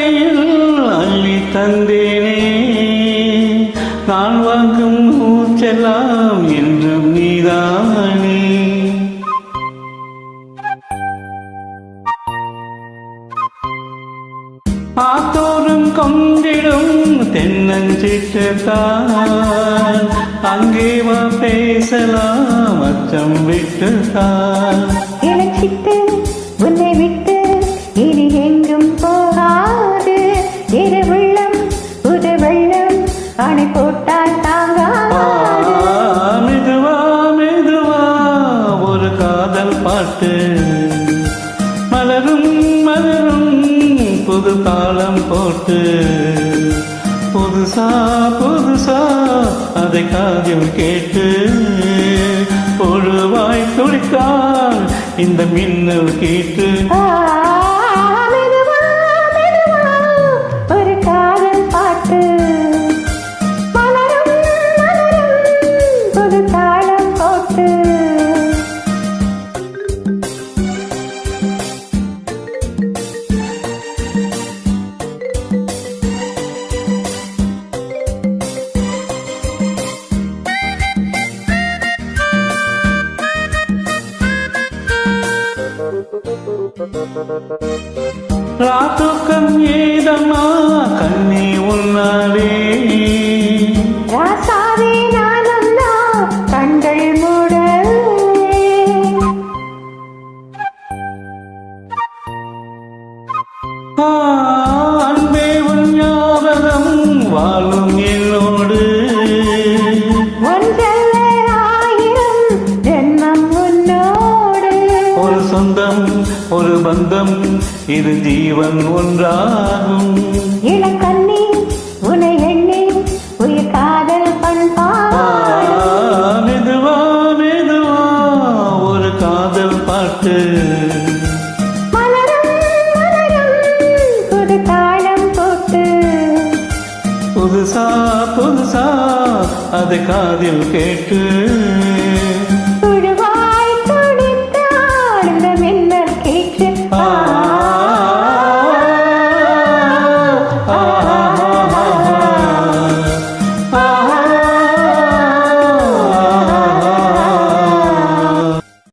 கையில் அள்ளி தந்தேனே நான் வாங்கும் மூச்செல்லாம் என்றும் நீதானே. ஆத்தோறும் கொண்டிடும் தென்னஞ்சிட்டுத்தான் அங்கே வா பேசலாம் அச்சம் விட்டுத்தான். இளச்சிட்டு உன்னை விட்டு இனி எங்கும் போகாது இரு வெள்ளம் புது வெள்ளம் அணை போட்டால் தாங்காது. மெதுவா மெதுவா ஒரு காதல் பாட்டு மலரும் மலரும் புது தாளம் போட்டு புதுசா புதுசா அதை காதில் கேட்டு பொழுவாய் துடித்தால் இந்த மின்னல் கேட்டு. மெதுவா மெதுவா ஒரு காதல் பாட்டு மலரும் மலரும் புது தாளம் போட்டு. ராத்துக்கம் ஏதம்மா கண்ணி உன்னாலே ராசாவே நானந்தா கண்கள் மூட. அன்பே உன் ஞாபகம் வாழும் என்னோடு ஒன்றல்ல ஆயிரம் ஜென்மம் உன்னோடு. ஒரு சொந்தம் ஒரு பந்தம் இது ஜீவன் ஒன்றாகும். இளக்கண்ணி உனை எண்ணி உயிர் காதல் பண்பாடு. மெதுவா மெதுவா ஒரு காதல் பாட்டு மலரும் மலரும் புது தாளம் போட்டு புதுசா புதுசா அதை காதில் கேட்டு புழுவாய் துடித்தாள் இந்த மின்னல் கேட்டு.